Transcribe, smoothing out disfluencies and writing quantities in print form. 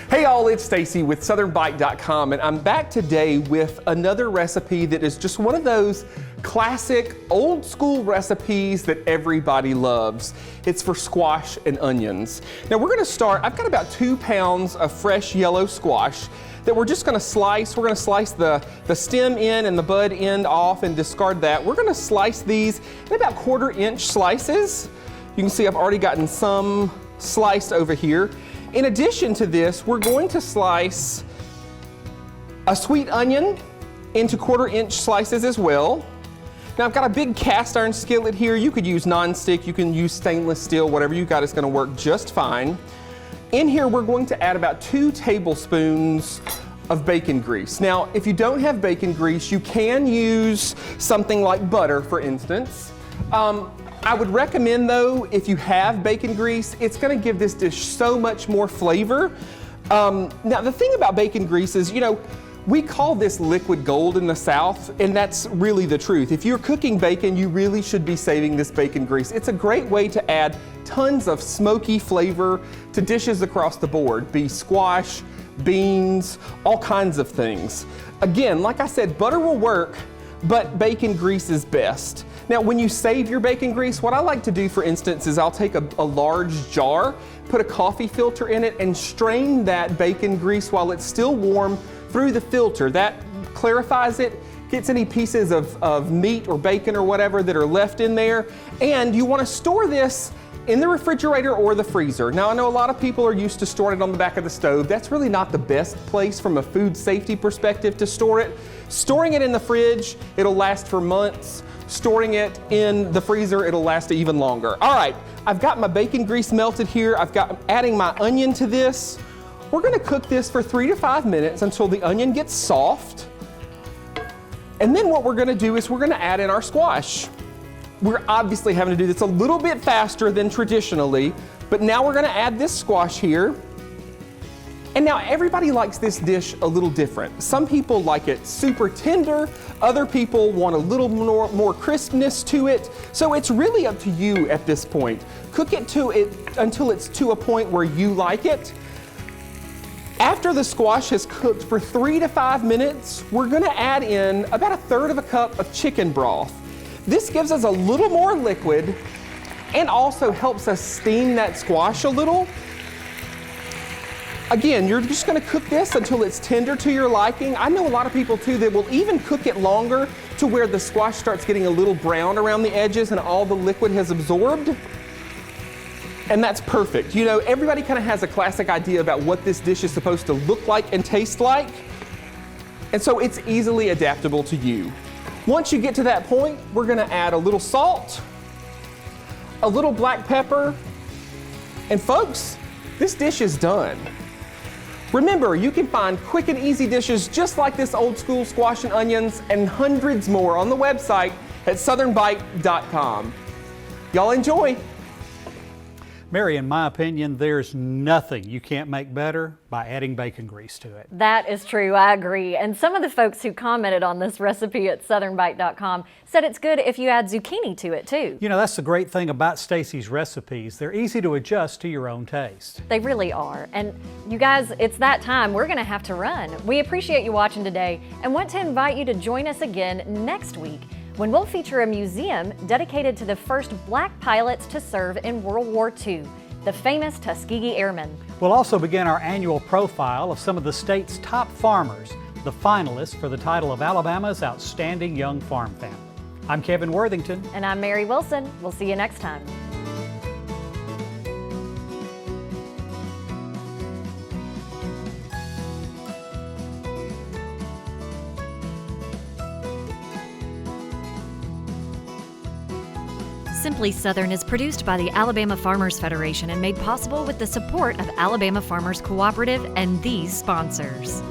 Hey all, it's Stacey with SouthernBite.com, and I'm back today with another recipe that is just one of those classic old school recipes that everybody loves. It's for squash and onions. Now we're gonna start, I've got about 2 pounds of fresh yellow squash that we're just gonna slice. We're gonna slice the stem end and the bud end off and discard that. We're gonna slice these in about 1/4-inch slices. You can see I've already gotten some sliced over here. In addition to this, we're going to slice a sweet onion into 1/4-inch slices as well. Now I've got a big cast iron skillet here. You could use non-stick, you can use stainless steel, whatever you got is gonna work just fine. In here, we're going to add about 2 tablespoons of bacon grease. Now, if you don't have bacon grease, you can use something like butter, for instance. I would recommend though, if you have bacon grease, it's gonna give this dish so much more flavor. Now the thing about bacon grease is, you know, we call this liquid gold in the South, and that's really the truth. If you're cooking bacon, you really should be saving this bacon grease. It's a great way to add tons of smoky flavor to dishes across the board, be squash, beans, all kinds of things. Again, like I said, butter will work, but bacon grease is best. Now, when you save your bacon grease, what I like to do, for instance, is I'll take a large jar, put a coffee filter in it, and strain that bacon grease while it's still warm through the filter. That clarifies it, gets any pieces of meat or bacon or whatever that are left in there. And you want to store this in the refrigerator or the freezer. Now, I know a lot of people are used to storing it on the back of the stove. That's really not the best place from a food safety perspective to store it. Storing it in the fridge, it'll last for months. Storing it in the freezer, it'll last even longer. All right, I've got my bacon grease melted here. I'm adding my onion to this. We're gonna cook this for 3 to 5 minutes until the onion gets soft. And then what we're gonna do is we're gonna add in our squash. We're obviously having to do this a little bit faster than traditionally, but now we're gonna add this squash here. And now everybody likes this dish a little different. Some people like it super tender, other people want a little more crispness to it. So it's really up to you at this point. Cook it until it's to a point where you like it. After the squash has cooked for 3 to 5 minutes, we're gonna add in about 1/3 cup of chicken broth. This gives us a little more liquid and also helps us steam that squash a little. Again, you're just gonna cook this until it's tender to your liking. I know a lot of people too that will even cook it longer to where the squash starts getting a little brown around the edges and all the liquid has absorbed. And that's perfect. You know, everybody kind of has a classic idea about what this dish is supposed to look like and taste like. And so it's easily adaptable to you. Once you get to that point, we're gonna add a little salt, a little black pepper, and folks, this dish is done. Remember, you can find quick and easy dishes just like this old school squash and onions and hundreds more on the website at SouthernBite.com. Y'all enjoy. Mary, in my opinion, there's nothing you can't make better by adding bacon grease to it. That is true, I agree. And some of the folks who commented on this recipe at SouthernBite.com said it's good if you add zucchini to it too. You know, that's the great thing about Stacey's recipes. They're easy to adjust to your own taste. They really are. And you guys, it's that time. We're gonna have to run. We appreciate you watching today and want to invite you to join us again next week when we'll feature a museum dedicated to the first black pilots to serve in World War II, the famous Tuskegee Airmen. We'll also begin our annual profile of some of the state's top farmers, the finalists for the title of Alabama's Outstanding Young Farm Family. I'm Kevin Worthington. And I'm Mary Wilson. We'll see you next time. Simply Southern is produced by the Alabama Farmers Federation and made possible with the support of Alabama Farmers Cooperative and these sponsors.